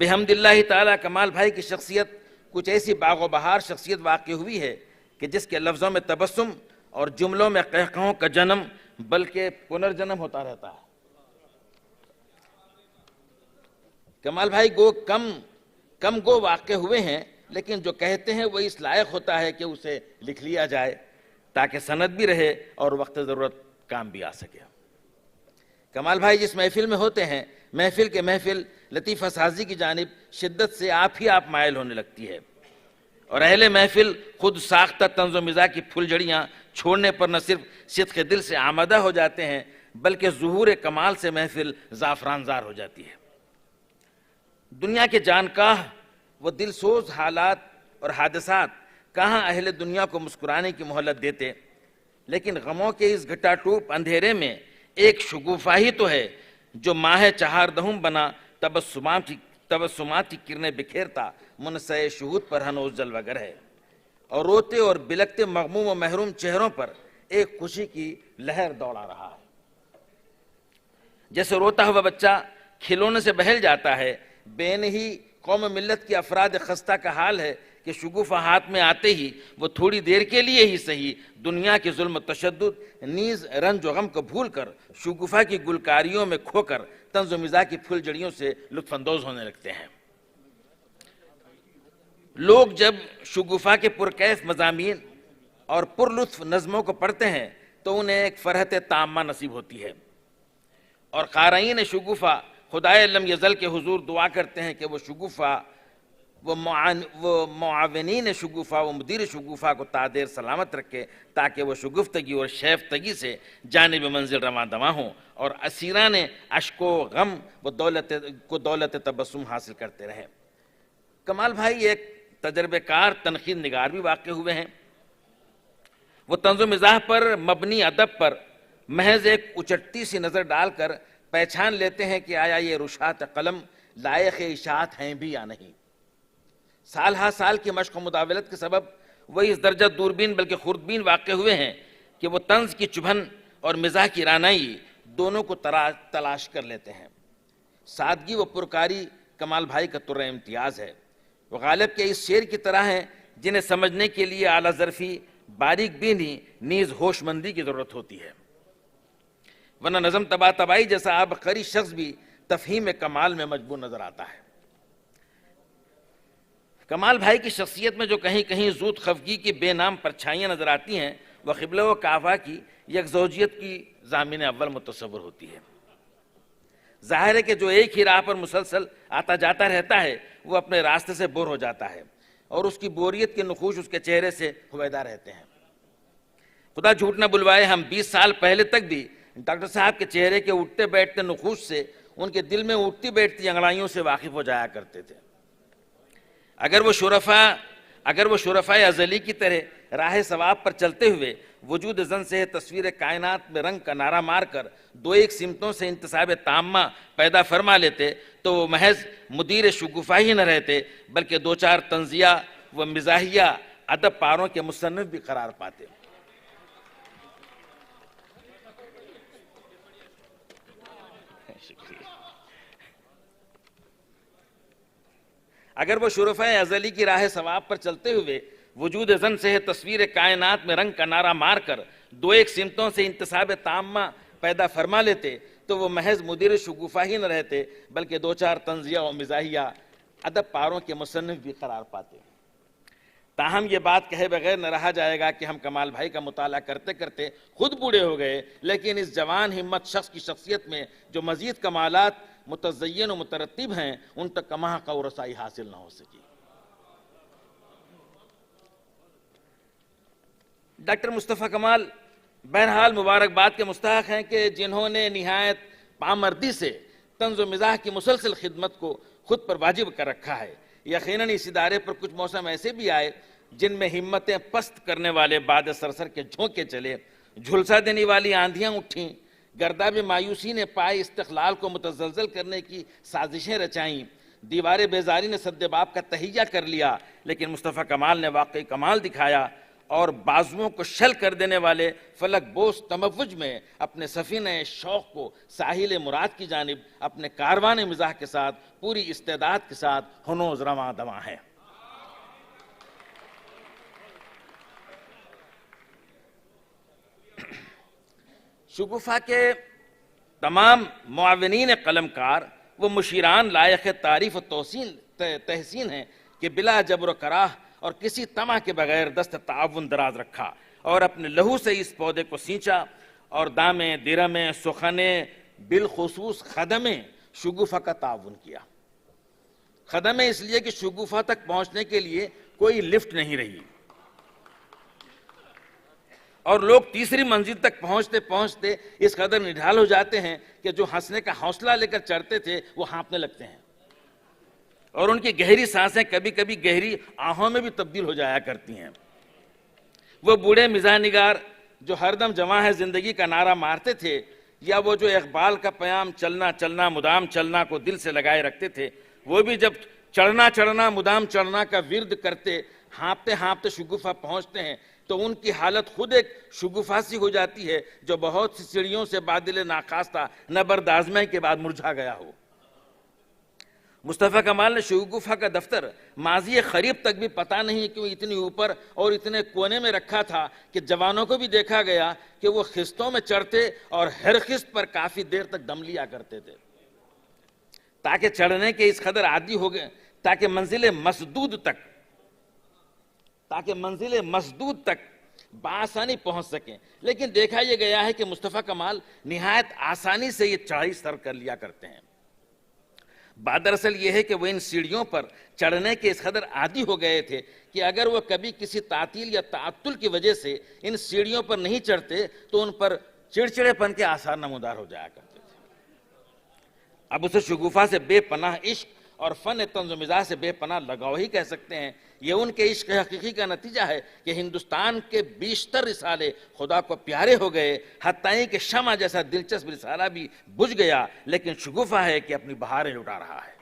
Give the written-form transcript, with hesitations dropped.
بحمد اللہ تعالیٰ کمال بھائی کی شخصیت کچھ ایسی باغ و بہار شخصیت واقع ہوئی ہے کہ جس کے لفظوں میں تبسم اور جملوں میں قہقہوں کا جنم بلکہ پنرجنم ہوتا رہتا ہے۔ کمال بھائی کم گو واقع ہوئے ہیں، لیکن جو کہتے ہیں وہ اس لائق ہوتا ہے کہ اسے لکھ لیا جائے تاکہ سند بھی رہے اور وقت ضرورت کام بھی آ سکے۔ کمال بھائی جس محفل میں ہوتے ہیں، محفل کے محفل لطیفہ سازی کی جانب شدت سے آپ مائل ہونے لگتی ہے، اور اہل محفل خود ساختہ طنز و مزاح کی پھول جھڑیاں چھوڑنے پر نہ صرف صدق دل سے آمادہ ہو جاتے ہیں بلکہ ظہور کمال سے محفل زعفران زار ہو جاتی ہے۔ دنیا کے جانکاہ وہ دل سوز حالات اور حادثات کہاں اہل دنیا کو مسکرانے کی مہلت دیتے، لیکن غموں کے اس گھٹا ٹوپ اندھیرے میں ایک شگوفہ ہی تو ہے جو ماہ چہاردہم بنا تبسمات کی کرنیں بکھیرتا منصع شہود پر ہنوز جلوہ گر ہے، اور روتے اور بلکتے مغموم و محروم چہروں پر ایک خوشی کی لہر دوڑا رہا ہے۔ جیسے روتا ہوا بچہ کھلونے سے بہل جاتا ہے، بے نہیں قوم ملت کی افراد خستہ کا حال ہے کہ شگوفہ ہاتھ میں آتے ہی وہ تھوڑی دیر کے لیے ہی صحیح دنیا کے ظلم و تشدد نیز رنج و غم کو بھول کر شگوفہ کی گلکاریوں میں کھو کر طنز و مزاح کی پھول جڑیوں سے لطف اندوز ہونے لگتے ہیں۔ لوگ جب شگوفہ کے پرکیف مضامین اور پر لطف نظموں کو پڑھتے ہیں تو انہیں ایک فرحت تامہ نصیب ہوتی ہے، اور قارئین شگوفہ خدائے لم یزل کے حضور دعا کرتے ہیں کہ وہ شگوفہ وہ معاونین شگوفہ و مدیر شگوفہ کو تادیر سلامت رکھے تاکہ وہ شگفتگی اور شیفتگی سے جانب منزل رواں دواں ہوں اور اسیران اشک و غم و دولت تبسم حاصل کرتے رہیں۔ کمال بھائی ایک تجربہ کار تنقید نگار بھی واقع ہوئے ہیں۔ وہ طنز و مزاح پر مبنی ادب پر محض ایک اچٹتی سی نظر ڈال کر پہچان لیتے ہیں کہ آیا یہ رشاط قلم لائق اشاعت ہیں بھی یا نہیں۔ سال ہا سال کی مشق و مداولت کے سبب وہ اس درجہ دوربین بلکہ خوردبین واقع ہوئے ہیں کہ وہ طنز کی چبھن اور مزاح کی رانائی دونوں کو تلاش کر لیتے ہیں۔ سادگی و پرکاری کمال بھائی کا طرح امتیاز ہے۔ وہ غالب کے اس شعر کی طرح ہیں جنہیں سمجھنے کے لیے اعلیٰ ظرفی، باریک بینی نیز ہوش مندی کی ضرورت ہوتی ہے، ورنہ نظم طباطبائی جیسا عبقری شخص بھی تفہیم کمال میں مجبور نظر آتا ہے۔ کمال بھائی کی شخصیت میں جو کہیں کہیں زود خفگی کی بے نام پرچھائیاں نظر آتی ہیں، وہ قبلہ و کعبہ کی یکزوجیت کی ضامن اول متصور ہوتی ہے۔ ظاہر ہے کہ جو ایک ہی راہ پر مسلسل آتا جاتا رہتا ہے وہ اپنے راستے سے بور ہو جاتا ہے، اور اس کی بوریت کے نقوش اس کے چہرے سے ہویدا رہتے ہیں۔ خدا جھوٹ نہ بلوائے، ہم 20 سال پہلے تک بھی ڈاکٹر صاحب کے چہرے کے اٹھتے بیٹھتے نقوش سے ان کے دل میں اٹھتی بیٹھتی انگڑائیوں سے واقف ہو جایا کرتے تھے۔ اگر وہ شرفاء ازلی کی طرح راہ ثواب پر چلتے ہوئے وجود زن سے تصویر کائنات میں رنگ کا نعرہ مار کر دو ایک سمتوں سے انتصاب تامہ پیدا فرما لیتے تو وہ محض مدیر شگوفہ ہی نہ رہتے بلکہ دو چار طنزیہ و مزاحیہ ادب پاروں کے مصنف بھی قرار پاتے۔ اگر وہ شرفاء ازلی کی راہ ثواب پر چلتے ہوئے وجود زن سے تصویر کائنات میں رنگ کا نعرہ مار کر دو ایک سمتوں سے انتصاب تامہ پیدا فرما لیتے تو وہ محض مدیر شگوفہ ہی نہ رہتے بلکہ دو چار طنزیہ و مزاحیہ ادب پاروں کے مصنف بھی قرار پاتے۔ تاہم یہ بات کہے بغیر نہ رہا جائے گا کہ ہم کمال بھائی کا مطالعہ کرتے کرتے خود بوڑھے ہو گئے، لیکن اس جوان ہمت شخص کی شخصیت میں جو مزید کمالات متزین و مترتب ہیں ان تک کماں کا رسائی حاصل نہ ہو سکی۔ ڈاکٹر مصطفیٰ کمال بہرحال مبارکباد کے مستحق ہیں کہ جنہوں نے نہایت پامردی سے طنز و مزاح کی مسلسل خدمت کو خود پر واجب کر رکھا ہے۔ یقیناً اس ادارے پر کچھ موسم ایسے بھی آئے جن میں ہمتیں پست کرنے والے باد سرسر کے جھونکے چلے، جھلسا دینے والی آندھیاں اٹھیں، گرداب مایوسی نے پائے استقلال کو متزلزل کرنے کی سازشیں رچائیں، دیوار بیزاری نے سد باب کا تہیہ کر لیا، لیکن مصطفیٰ کمال نے واقعی کمال دکھایا اور بازوؤں کو شل کر دینے والے فلک بوس تموج میں اپنے سفینہ شوق کو ساحل مراد کی جانب اپنے کاروان مزاح کے ساتھ پوری استعداد کے ساتھ ہنوز رواں دواں ہے۔ شگوفہ کے تمام معاونین قلم کار وہ مشیران لائق تعریف و تحسین ہیں کہ بلا جبر و کراہ اور کسی طمع کے بغیر دست تعاون دراز رکھا اور اپنے لہو سے اس پودے کو سینچا اور دامیں درمیں سخنیں بالخصوص خدمیں شگوفہ کا تعاون کیا۔ خدمیں اس لیے کہ شگوفہ تک پہنچنے کے لیے کوئی لفٹ نہیں رہی اور لوگ تیسری منزل تک پہنچتے پہنچتے اس قدر نڈھال ہو جاتے ہیں کہ جو ہنسنے کا حوصلہ لے کر چڑھتے تھے وہ ہانپنے لگتے ہیں اور ان کی گہری سانسیں کبھی کبھی گہری آہوں میں بھی تبدیل ہو جایا کرتی ہیں۔ وہ بوڑھے مزاح نگار جو ہر دم جواں ہے زندگی کا نعرہ مارتے تھے، یا وہ جو اقبال کا پیام چلنا چلنا مدام چلنا کو دل سے لگائے رکھتے تھے، وہ بھی جب چڑھنا چڑھنا مدام چڑھنا کا ورد کرتے ہانپتے ہانپتے شگوفہ پہنچتے ہیں تو ان کی حالت خود ایک شگوفہ سی ہو جاتی ہے جو بہت سی سیڑھیوں سے بادل ناخواستہ نبرد آزمائی کے بعد مرجھا گیا ہو۔ مصطفیٰ کمال نے شگوفہ کا دفتر ماضی قریب تک بھی پتہ نہیں کیوں اتنی اوپر اور اتنے کونے میں رکھا تھا کہ جوانوں کو بھی دیکھا گیا کہ وہ خستوں میں چڑھتے اور ہر خست پر کافی دیر تک دم لیا کرتے تھے تاکہ چڑھنے کے اس قدر عادی ہو گئے تاکہ منزل مسدود تک بآسانی پہنچ سکیں۔ لیکن دیکھا یہ گیا ہے کہ مصطفیٰ کمال نہایت آسانی سے یہ چڑھائی سر کر لیا کرتے ہیں۔ بات دراصل یہ ہے کہ وہ ان سیڑھیوں پر چڑھنے کے اس قدر عادی ہو گئے تھے کہ اگر وہ کبھی کسی تعطیل یا تعطل کی وجہ سے ان سیڑھیوں پر نہیں چڑھتے تو ان پر چڑچڑے پن کے آثار نمودار ہو جایا کرتے تھے۔ اب اسے شگوفہ سے بے پناہ عشق اور فن طنز و مزاح سے بے پناہ لگاؤ ہی کہہ سکتے ہیں۔ یہ ان کے عشق حقیقی کا نتیجہ ہے کہ ہندوستان کے بیشتر رسالے خدا کو پیارے ہو گئے، حتیٰ کہ شمع جیسا دلچسپ رسالہ بھی بجھ گیا، لیکن شگوفہ ہے کہ اپنی بہاریں لٹا رہا ہے۔